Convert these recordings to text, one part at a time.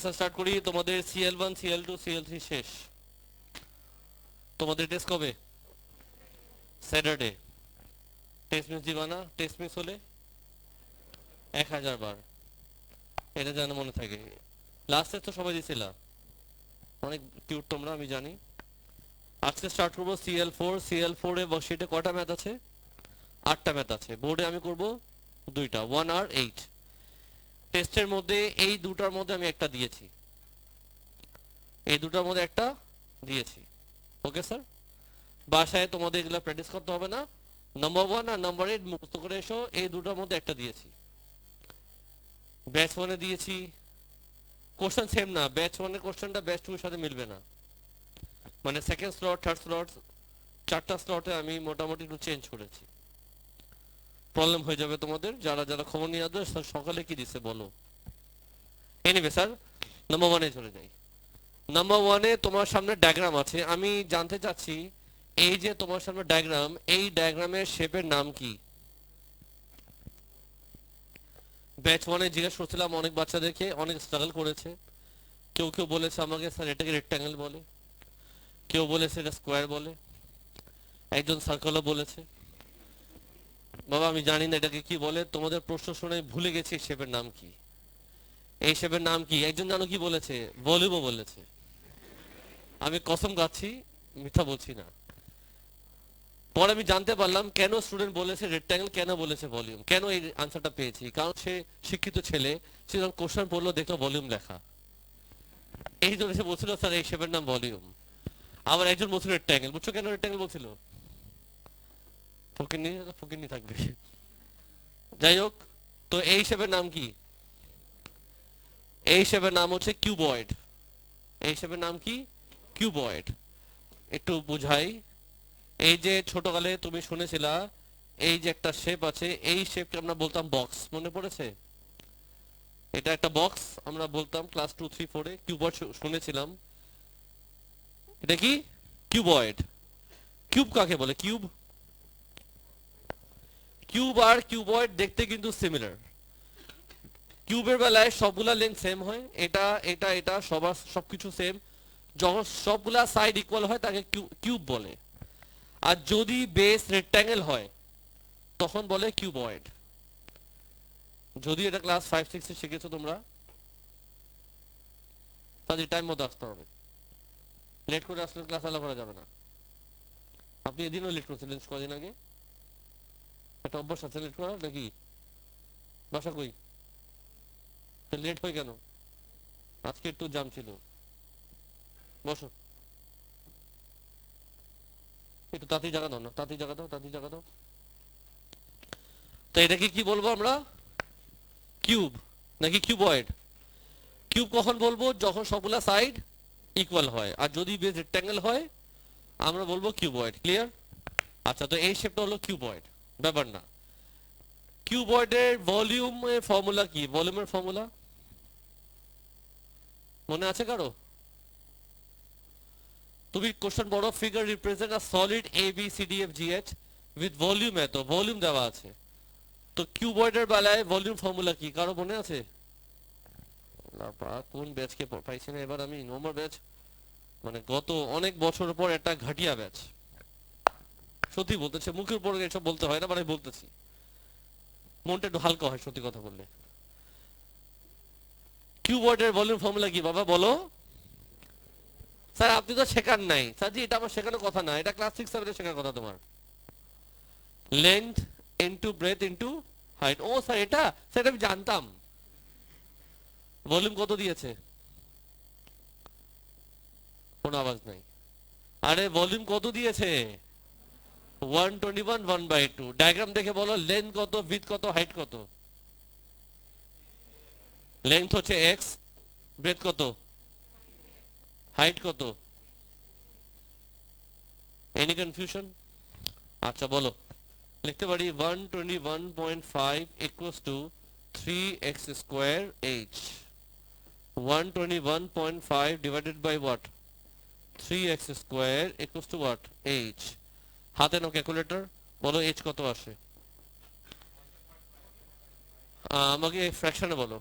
Start করি। তোমাদের CL1 CL2 CL3 শেষ। তোমাদের টেস্ট কবে? স্যাটারডে। টেস্ট মিস দিবা না? টেস্ট মিস হলে 1000 বার। এটা যেন মনে থাকে। লাস্ট টেস্ট তো সবাই দিছিলা, অনেক কিউট তোমরা, আমি জানি। আজকে স্টার্ট করবো CL4। CL4 এ বর্কশিটে কটা ম্যাথ আছে? 8টা ম্যাথ আছে। বোর্ডে আমি করব 2টা, 1 আর 8। টেস্টের মধ্যে এই দুটার মধ্যে আমি একটা দিয়েছি, এই দুটার মধ্যে একটা দিয়েছি। ওকে স্যার, বাসায় তোমাদের এগুলো প্র্যাকটিস করতে হবে না। নাম্বার 1 আর নাম্বার 8 মুখস্থ করে এসো। এই দুটার মধ্যে একটা দিয়েছি। ব্যাচ 1-এ দিয়েছি, কোশ্চেন সেম না। ব্যাচ 1-এর কোশ্চেনটা ব্যাচ 2 এর সাথে মিলবে না। মানে সেকেন্ড স্লট, থার্ড স্লট, 4টা স্লটে আমি মোটামুটি একটু চেঞ্জ করেছি। প্রবলেম হয়ে যাবে তোমাদের। যারা যারা খবর নিয়ে আসবে সকালে কি দিছে বলো। এনিওয়ে স্যার, নাম্বার 1-এ চলে যাই। নাম্বার 1-এ তোমার সামনে ডায়াগ্রাম আছে। আমি জানতে চাচ্ছি, এই যে তোমার সামনে ডায়াগ্রাম, এই ডায়াগ্রামের শেপের নাম কি? ব্যাচ 1-এ জিজ্ঞেস করছিলাম অনেক বাচ্চাদেরকে, অনেক স্ট্রাগল করেছে। কেউ কেউ বলেছে আমাকে স্যার এটাকে রেক্ট্যাঙ্গেল বলে, কেউ বলেছে এটা স্কোয়ার বলে, একজন সার্কেলও বলেছে। বাবা আমি জানি না এটাকে কি বলে। তোমাদের প্রশ্ন শুনে ভুলে গেছি শেপের নাম কি। এই শেপের নাম কি? একজন জানো কি বলেছে? ভলিউমও বলেছে। আমি কসম খাচ্ছি, মিথ্যা বলছি না। পরে আমি জানতে পারলাম কেন স্টুডেন্ট বলেছে রেক্ট্যাঙ্গেল, কেন বলেছে ভলিউম। কেন এই আনসারটা পেয়েছি? কারণ সে শিক্ষিত ছেলে, সে যখন কোশ্চেন পড়লো দেখলো ভলিউম লেখা, এই জন্য সে বলছিল স্যার এই শেপের নাম ভলিউম। আবার একজন বলছিল রেক্ট্যাঙ্গেল। বুঝছো কেন রেক্ট্যাঙ্গেল বলছিল? ফকিন্নি, ফকিন্নি থাকবে। যাই হোক, তো এই শেপের নাম কি? এই শেপের নাম হচ্ছে কিউবয়েড। এই শেপের নাম কি? কিউবয়েড। একটু বুঝাই। এই যে ছোটকালে তুমি শুনেছিলা, এই যে একটা শেপ আছে, এই শেপকে আমরা বলতাম বক্স। মনে পড়েছে? এটা একটা বক্স আমরা বলতাম ক্লাস 2 3 4-এ। কিউবয়েড শুনেছিলাম। এটা কি? কিউবয়েড। কিউব কাকে বলে? কিউব, কিউব আর কিউবয়েড দেখতে কিন্তু সিমিলার। কিউবের বেলায় সবগুলা লেন্থ সেম হয়, এটা এটা এটা সবার সবকিছু সেম। যখন সবগুলা সাইড ইকুয়াল হয় তাকে কিউব বলে। আর যদি বেস রেক্ট্যাঙ্গেল হয় তখন বলে কিউবয়েড। যদি এটা ক্লাস 5 6 এ শিখেছো তোমরা, তাহলে টাইম মতো আসতে হবে। লেট করে আসলে ক্লাস আলাদা করা যাবে না। আপনি এদিনও লেট করছিলেন কদিন আগে। একটা অভ্যাস আছে লেট করা নাকি? বাসা কই? লেট হয় কেন? আজকে একটু জাম ছিল। বসো, একটু তাড়াতাড়ি জায়গা দাও না, তাড়াতাড়ি জায়গা দাও, তাড়াতাড়ি জায়গা দাও। তো এটাকে কি বলবো আমরা? কিউব নাকি কিউবয়েড? কিউব কখন বলবো? যখন সবগুলা সাইড ইকুয়াল হয়। আর যদি বেস রেক্ট্যাঙ্গেল হয় আমরা বলবো কিউবয়েড। ক্লিয়ার? আচ্ছা, তো এই শেপটা হলো কিউবয়েড, ব্যাপার না। কিউবয়েডের ভলিউমের ফর্মুলা কি? ভলিউমের ফর্মুলা মনে আছে কারো? তুমি কোশ্চেন বড়, figure represent a solid A B C D F G H with volume. এত ভলিউম দেওয়া আছে। তো কিউবয়েডের বেলায় ভলিউম ফর্মুলা কি কারো মনে আছে? কোন ব্যাচকে পাইছি না এবার আমি। নর্মাল ব্যাচ, মানে গত অনেক বছর পর একটা ঘাটিয়া ব্যাচ। সত্যি বলতেছে, মুখের উপর এসব বলতে হয় না, মানে বলতেছি। মনটা একটু হালকা হয় সত্যি কথা বললে। কিউবয়েডের ভলিউম ফর্মুলা কি বাবা বলো? স্যার আপনি তো শেখান নাই। স্যার জি এটা আমার শেখানোর কথা না, এটা ক্লাস 6 7 এ শেখার কথা তোমার। Length into breadth into height. ও স্যার এটা, স্যার আমি জানতাম। ভলিউম কত দিয়েছে? কোনো আওয়াজ নাই। আরে ভলিউম কত দিয়েছে? 121 1/2। ডায়াগ্রাম দেখে বলো লেন্থ কত, উইডথ কত, হাইট কত? লেন্থ হচ্ছে এক্স, ব্রেথ কত, হাইট কত? Any confusion? আচ্ছা বলো। লিখতে পারি 121.5 equals to 3x square h। 121.5 divided by what? 3x square equals to what? h। হাতে নাও ক্যালকুলেটর, বলো h কত আসে। আমাকে ফ্র্যাকশনে বলো।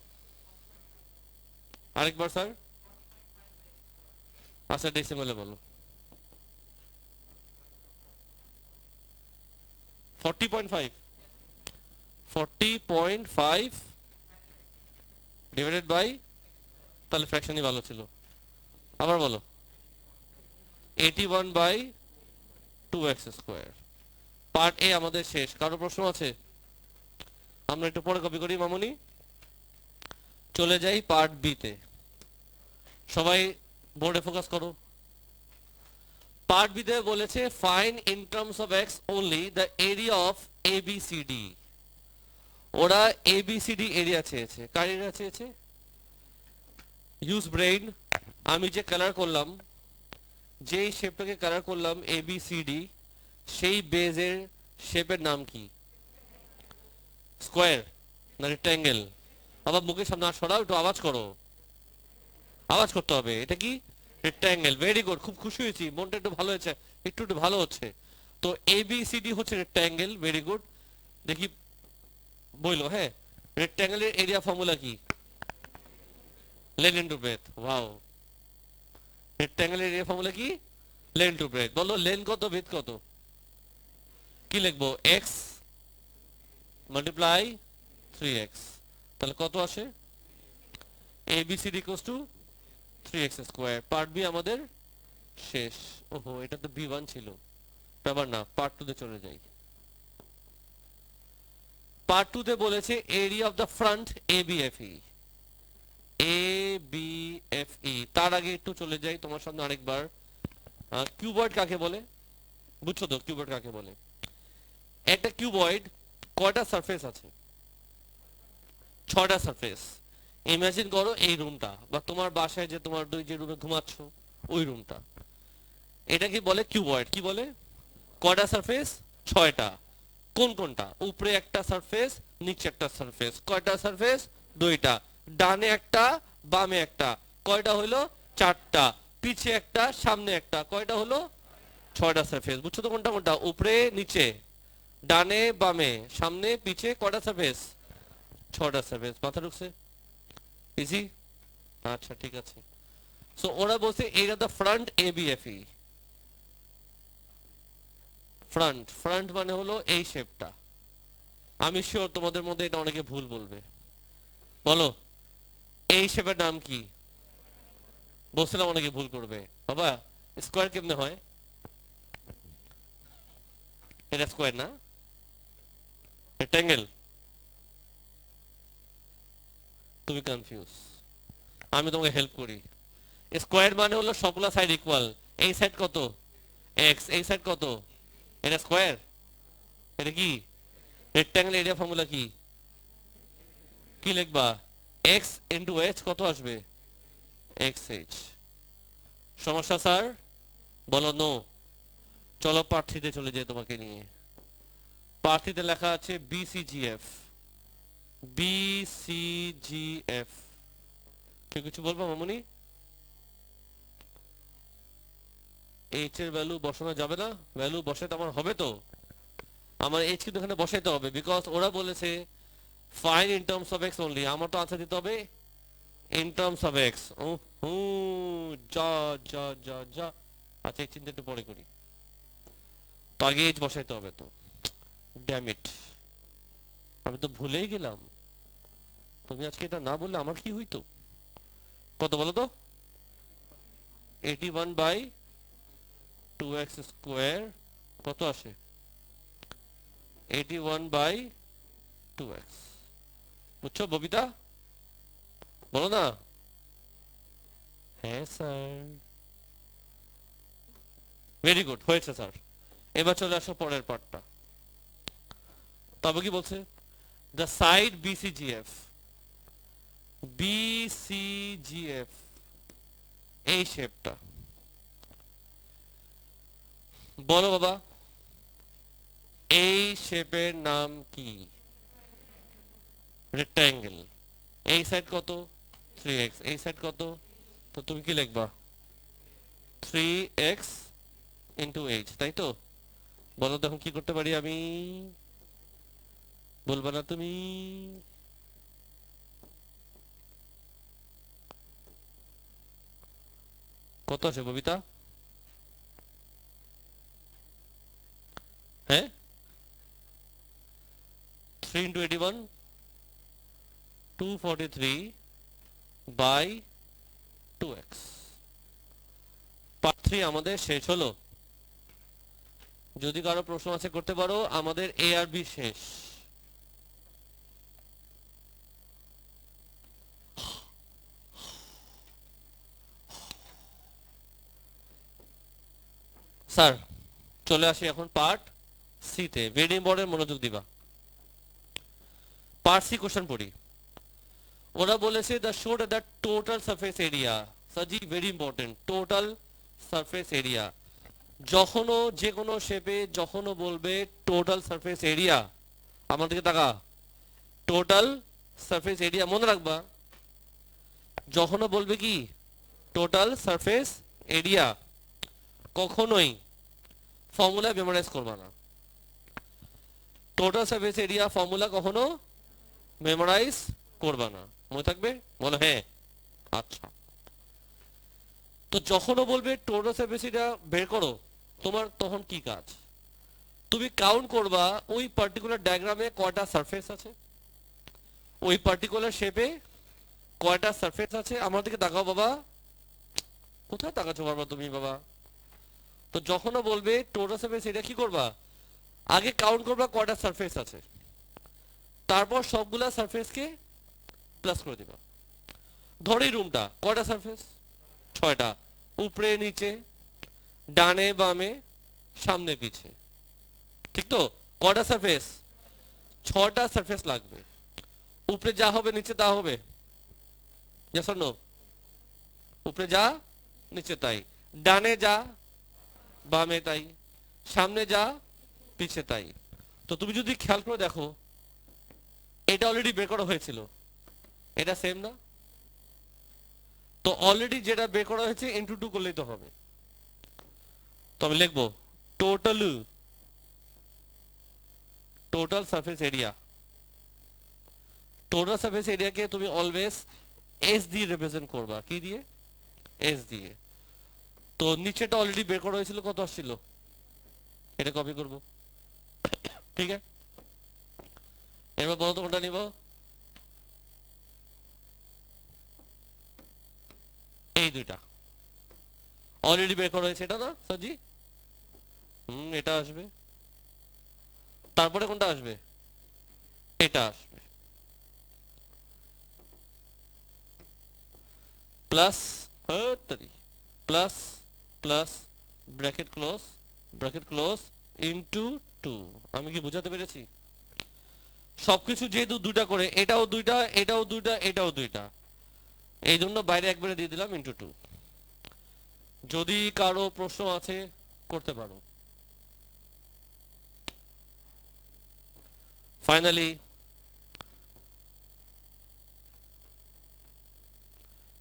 আরেকবার স্যার। আচ্ছা ডেসিমেলে বলো। 40.5, 40.5 ডিভাইডেড বাই, তাহলে ফ্র্যাকশনই ভালো ছিল। আবার বলো। 81/2x²। পার্ট এ আমাদের শেষ। কারো প্রশ্ন আছে? আমরা একটু পরে কপি করি মামুনি, চলে যাই পার্ট বি তে। সবাই বোর্ডে ফোকাস করো। পার্ট বি তে বলেছে find in terms of X only the area of ABCD. ওরা এবিসিডি এরিয়া চেয়েছে। কার এরিয়া চেয়েছে? Use brain. আমি যে কালার করলাম, যেই শেপটাকে কালার করলাম এবিসিডি, সেই বেজের শেপের নাম কি? স্কোয়ার না রেক্ট্যাঙ্গেল? আবার মুখের সামনে আর সরাও, একটু আওয়াজ করো। আওয়াজ করতে হবে। এটা কি? রেক্ট্যাঙ্গেল। ভেরি গুড, খুব খুশি হয়েছি, মনটা একটু ভালো হয়েছে, একটু একটু ভালো হচ্ছে। তো এবিসিডি হচ্ছে রেক্ট্যাঙ্গেল। Very good. দেখি বইলো। হ্যাঁ, রেক্ট্যাঙ্গেলের এরিয়া ফর্মুলা কি? Length into breadth. ওয়াও। রেক্ট্যাঙ্গেলের এরিয়া ফর্মুলা কি? Length into breadth. বলো লেন কত, ব্রেথ কত? কি লিখবো? X multiply 3x। তাহলে কত আসে? ABCD equals to 3x²। Part B আমাদের শেষ। ওহো, এটা তো বি1 ছিল। ব্যাপার না, পার্ট 2 তে চলে যাই। পার্ট 2 তে বলেছে এরিয়া অফ দ্য ফ্রন্ট এবিএফই। এবিএফই। তার আগে একটু চলে যাই তোমার সামনে আরেকবার। কিউবয়েড কাকে বলে? বুঝছো তো কিউবয়েড কাকে বলে? একটা কিউবয়েড কয়টা সারফেস আছে? 6টা সারফেস। ইমাজিন করো এই রুমটা, বা তোমার বাসায় যে তোমার যে রুমে ঘুমাচ্ছ ওই রুমটা, এটা কি বলে? কিউবয়েড। কি বলে? কয়টা সারফেস? 6টা। কোন কোনটা? উপরে একটা সারফেস, নিচে একটা সারফেস। কয়টা সারফেস? 2টা। ডানে একটা, বামে একটা। কয়টা হলো? 4টা। পিছে একটা, সামনে একটা। কয়টা হলো? 6টা সারফেস। বুঝছো তো কোনটা কোনটা? উপরে নিচে, ডানে বামে, সামনে পিছে। কয়টা সারফেস? 6টা সারফেস। মাথা ঢুকছে? ইজি। আচ্ছা ঠিক আছে। সো ওরা বলছে area the front ABFE. Front, front মানে হলো এই শেপটা। আমি শিওর তোমাদের মধ্যে এটা অনেকে ভুল বলবে। বলো এই শেপের নাম কি? বলছিলাম অনেকে ভুল করবে। বাবা স্কোয়ার কেমনে হয়? এটা স্কোয়ার না, রেক্ট্যাঙ্গেল। তুমি কনফিউজ, আমি তোমাকে হেল্প করি। স্কোয়ার মানে হলো সবগুলা সাইড ইকুয়াল। এই সাইড কত? এক্স। এই সাইড কত? এটা স্কোয়ার। এটা কি? রেক্ট্যাঙ্গেল। এরিয়া ফর্মুলা কি? কি লিখবা? X into H. কত আসবে? X H. সমস্যা স্যার? বলো নো। চলো পার্থিতে চলে যাই তোমাকে নিয়ে। পার্থিতে লেখা আছে বিসিজিএফ। বিসিজিএফ। কেউ কিছু বলবো মামুনি? এইচ এর ভ্যালু বসানো যাবে না? ভ্যালু বসাতে আমার হবে তো। আমার এইচ কিন্তু এখানে বসাইতে হবে, বিকজ ওরা বলেছে fine in terms of X only. আমার তো আনসার দিতে হবে ইন টার্মস অফ এক্স। ও হু, যা যা যা যা। আচ্ছা এই চিন্তা একটু পরে করি, তো আগে এইচ বসাইতে হবে তো। ড্যাম ইট, আমি তো ভুলেই গেলাম। তুমি আজকে এটা না বললে আমার কি হইতো? কত বলো তো? 81/2x²। কত আসে? 81/2x। বুঝছো ববিতা? বলো না। হ্যাঁ স্যার। ভেরি গুড, হয়েছে স্যার। এবার চলে আসো পরের পার্টটা। তবে কি বলছে? The side বিসিজিএফ। বিসিজিএফ এই শেপটা। বলো বাবা এই শেপের নাম কি? রেক্ট্যাঙ্গেল। এই সাইড কত? 3x। এই সাইড কত? তো তুমি কি লিখবা? 3x ইন্টু এইচ, তাই তো? বলো দেখো কি করতে পারি আমি? বলবা না তুমি? কত আছে ববিতা? হ্যাঁ, 3 into 81, 243 by 2x। পার্ট 3 আমাদের শেষ হলো। যদি কারো প্রশ্ন আছে করতে পারো। আমাদের এ আর বি শেষ। স্যার চলে আসি এখন পার্ট সি তে। ভেরি ইম্পর্টেন্ট, মনোযোগ দিবা। পার্ট সি কোশ্চেন পড়ি। ওরা বলেছে the showed the total surface area. সাজি very important, total surface area. যখনও যে কোনো শেপে যখনও বলবে টোটাল সারফেস এরিয়া, আমার দিকে তাকা, টোটাল সারফেস এরিয়া মনে রাখবা। যখনও বলবে কি টোটাল সারফেস এরিয়া, কখনোই ফর্মুলা মেমোরাইজ করবা না। টোটাল সারফেস এরিয়া ফর্মুলা কখনো মেমোরাইজ করবা না, মনে থাকবে? বলো হ্যাঁ। আচ্ছা, তো যখনও বলবে টোটাল সারফেস এরিয়া বের করো, তোমার তখন কি কাজ? তুমি কাউন্ট করবা ওই পার্টিকুলার ডায়াগ্রামে কয়টা সারফেস আছে, ওই পার্টিকুলার শেপে কয়টা সারফেস আছে। আমার দিকে তাকাও বাবা, কোথায় তাকাচ্ছো বাবা তুমি বাবা? তো যখনও বলবে টোটাল সারফেস এরিয়া কি করবা? আগে কাউন্ট করবা কয়টা সারফেস আছে, তারপর সবগুলা সারফেসকে প্লাস করে দিবা। ধরে রুমটা কয়টা সারফেস? 6টা। উপরে নিচে ডানে বামে সামনে পিছে, ঠিক তো? কয়টা সারফেস? 6টা সারফেস লাগবে। উপরে যা হবে নিচে তা হবে, yes or no? উপরে যা নিচে তাই, ডানে যা বামে তাই, সামনে যা পিছে তাই। তো তুমি যদি খেয়াল করে দেখো, এটা অলরেডি বের করা হয়েছিল, এটা সেম না? তো অলরেডি যেটা বের করা হয়েছে ইনটু 2 করলেই তো হবে। তো আমি লিখবো total surface area. Total surface এরিয়াকে তুমি অলওয়েজ এস দিয়ে রিপ্রেজেন্ট করবা। কি দিয়ে? এস দিয়ে। তো নিচেটা অলরেডি বের করা হয়েছিল, কত আসছিল? এটা কপি করব, ঠিক আছে? এবার বলো তো কোনটা নিব? এই দুইটা অলরেডি বের করা হয়েছে, এটা না সাজি? এটা আসবে। তারপরে কোনটা আসবে? এটা আসবে। Plus plus plus bracket close into 2। আমি কি বোঝাতে পেরেছি? সবকিছু যেহেতু দুইটা করে, এটাও দুইটা, এটাও দুইটা, এটাও দুইটা, এই জন্য বাইরে একবারে দিয়ে দিলাম ইনটু 2। যদি কারো প্রশ্ন আছে করতে পারো। ফাইনালি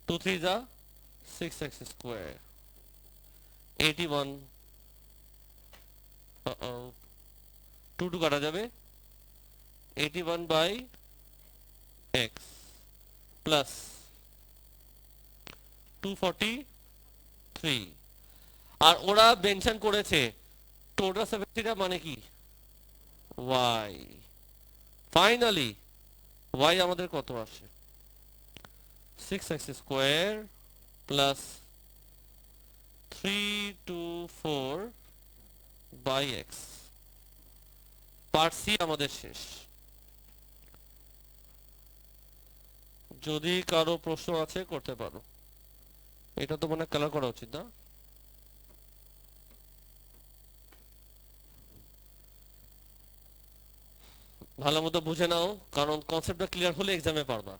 2 3 যা 6x স্কোয়ার 81, 2 2 কাটা যাবে, 81 বাই x প্লাস 243। আর ওরা মেনশন করেছে টোটাল সারফেস এরিয়া মানে কি? y। ফাইনালি y আমাদের কত আসে? 6x square plus 324 by x। Part C আমাদের শেষ। যদি কারো প্রশ্ন আছে করতে পারো। এটা তো মনে কালার করা উচিত না? ভালো মতো বুঝে নাও, কারণ কনসেপ্টটা ক্লিয়ার হলে এক্সামে পারবা।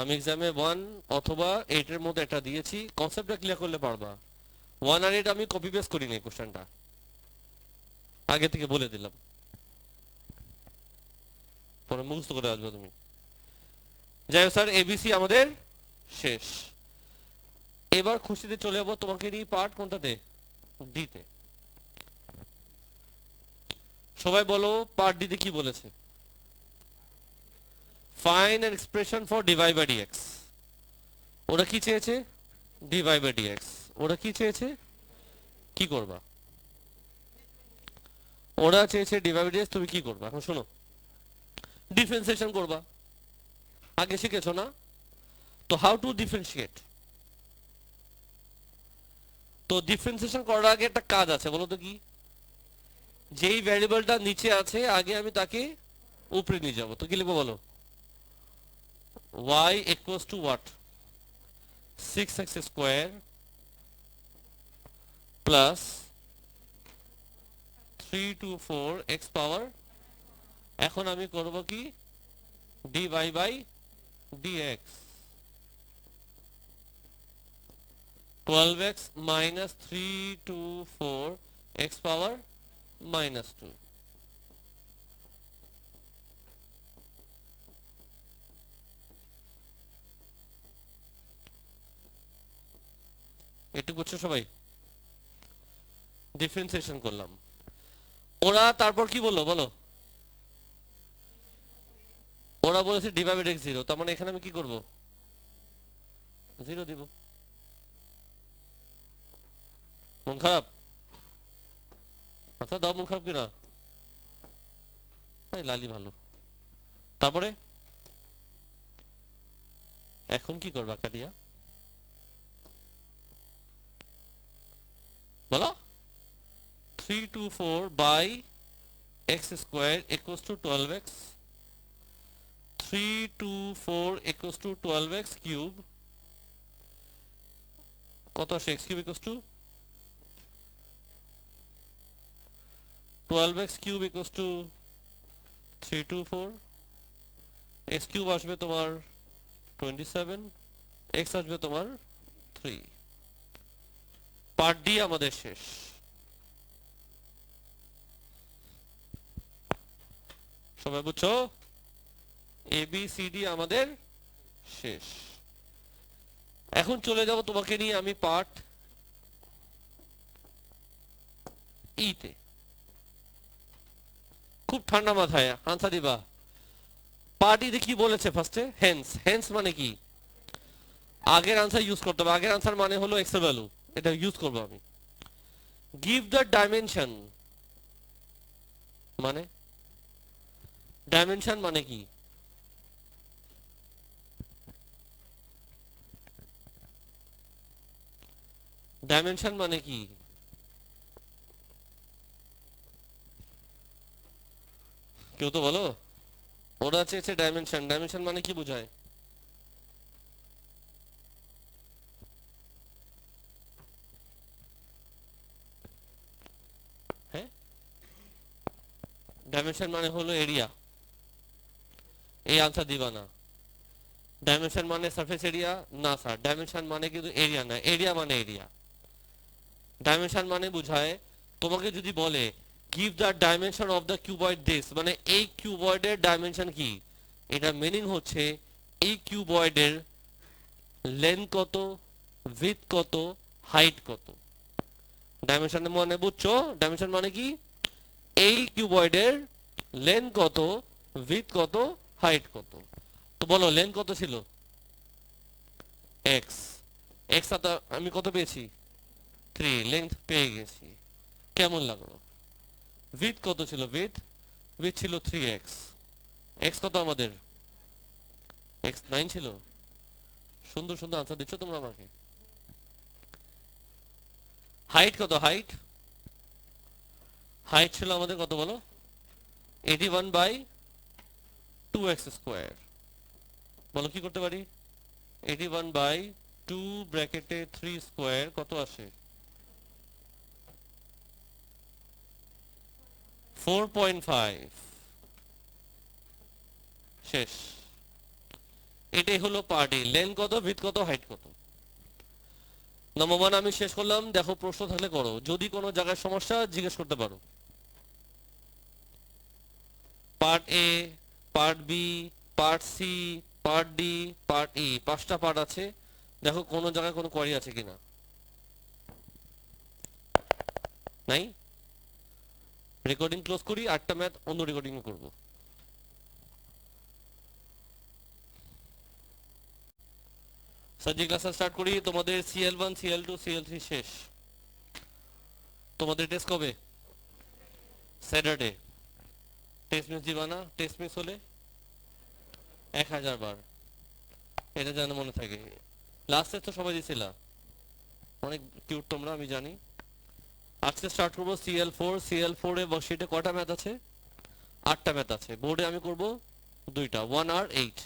আমি এক্সামে 1 অথবা 8 এর মধ্যে একটা দিয়েছি, কনসেপ্টটা ক্লিয়ার করলে পারবা। 1 আর 8 আমি কপি পেস্ট করিনি কোশ্চেনটা, আগে থেকে বলে দিলাম, পরে মুখস্থ করে আসবে তুমি। যাই হোক স্যার, এবিসি আমাদের শেষ। এবার খুশিতে চলে যাবো তোমাকে নিয়ে পার্ট কোনটাতে? ডিতে। সবাই বলো পার্ট ডিতে কি বলেছে? Find an expression for dy by dx. ওরা কি চেয়েছে? Dy by dx. ওরা কি চেয়েছে, কি করবা? ওরা চেয়েছে ডিভাই বাই ডিএক্স, তুমি কি করবা? এখন শোনো, ডিফারেন্সিয়েশন করবা, আগে শিখেছো না? তো হাউ টু ডিফারেন্সিয়েট, তো ডিফারেন্সিয়েশন করার আগে একটা কাজ আছে, বলো তো কি? যেই ভ্যারিয়েবলটা নিচে আছে আগে আমি তাকে উপরে নিয়ে যাবো, তো কি লিখবো বলো? y equals to what? 6x square plus 3 to 4 x power। এখন আমি করব কি, dy by dx, 12x minus 3 to 4 x power minus 2। একটু বুঝছো সবাই? ডিফারেন্সিয়েশন করলাম। ওরা তারপর কি বললো বলো? ওরা বলেছে ডিভাইড বাই এক্স 0, তার মানে এখানে আমি কি করব? 0 দিব। মন খারাপ? আচ্ছা দাও, মন খারাপ কিনা? লালি ভালো। তারপরে এখন কি করবা কাদিয়া বলো? 3 to 4 by x square equals to 12x, 3 to 4 equals to 12x cube, কত আসে? x cube equals to 12x cube equals to 3 to 4, x cube আসবে তোমার 27, x আসবে তোমার 3। পার্ট ডি আমাদের শেষ। সবাই বুঝছো? এ বি সি ডি আমাদের শেষ। এখন চলে যাব তোমাকে নিয়ে আমি পার্ট ইতে। খুব ঠান্ডা মাথায় আনসার দিবা। পার্ট ইতে কি বলেছে ফার্স্টে? হেন্স। হেন্স মানে কি? আগের আনসার ইউজ করতে হবে। আগের আনসার মানে হলো এক্স এর ভ্যালু, এটা ইউজ করব আমি। গিভ দ্য ডাইমেনশন, মানে ডাইমেনশন মানে কি? ডাইমেনশন মানে কি? কেউ তো বলো। ওরা চেয়েছে ডাইমেনশন। ডাইমেনশন মানে কি বোঝায়? হ্যাঁ, ডাইমেনশন মানে হলো এরিয়া। এই আনসার দিবা না। ডাইমেনশন মানে সারফেস এরিয়া না স্যার, ডাইমেনশন মানে কিন্তু এরিয়া না, এরিয়া মানে এরিয়া। ডাইমেনশন মানে বোঝায়, তোমাকে যদি বলে give the dimension of the cuboid this, মানে এই কিউবয়েডের ডাইমেনশন কি, এটা মিনিং হচ্ছে এই কিউবয়েডের লেন্থ কত, উইডথ কত, হাইট কত। ডাইমেনশন মানে বুঝছো? ডাইমেনশন মানে কি? এই কিউবয়েডের লেন্থ কত, উইডথ কত, হাইট কত। তো বলো লেন্থ কত ছিল? এক্স। এক্স আমি কত পেয়েছি? 3। লেন্থ পেয়ে গেছি। কেমন লাগলো? উইডথ কত ছিল? উইডথ ছিল 3x। এক্স কত আমাদের? এক্স 9 ছিল। সুন্দর সুন্দর আনসার দিচ্ছ তোমরা আমাকে। হাইট কত? হাইট হাইট ছিল আমাদের কত বলো? 81 বাই 2x স্কোয়ার। বলো কি করতে পারি? 81 বাই 2 ব্র্যাকেটে 3 স্কোয়ার কত আসে? 4.5। শেষ। এটাই হলো পার্টি। লেন্থ কত, উইডথ কত, হাইট কত। নম্বর 1 আমি শেষ করলাম। দেখো প্রশ্ন থাকলে করো, যদি কোনো জায়গায় সমস্যা জিজ্ঞেস করতে পারো। Part A, part B, part C, part D, part E, 5টা পার্ট আছে। দেখো কোনো জায়গায় কোনো কোয়ারি আছে কিনা। নাই? রেকর্ডিং ক্লোজ করি, 8টা ম্যাথ অন্য রেকর্ডিং করব। সাজি ক্লাস স্টার্ট করি। তোমাদের CL1 CL2 CL3 শেষ। তোমাদের টেস্ট কবে? স্যাটারডে। টেস্ট মিস দিবা না? টেস্ট মিস হলে 1000 বার, এটা যেন মনে থাকে। লাস্ট টেস্ট তো সবাই দিছিলা, অনেক কিউট তোমরা, আমি জানি। আজকে স্টার্ট করবো CL4। CL4 এ বর্কশিটে কটা ম্যাথ আছে? 8টা ম্যাথ আছে। বোর্ডে আমি করব 2টা, 1 আর 8।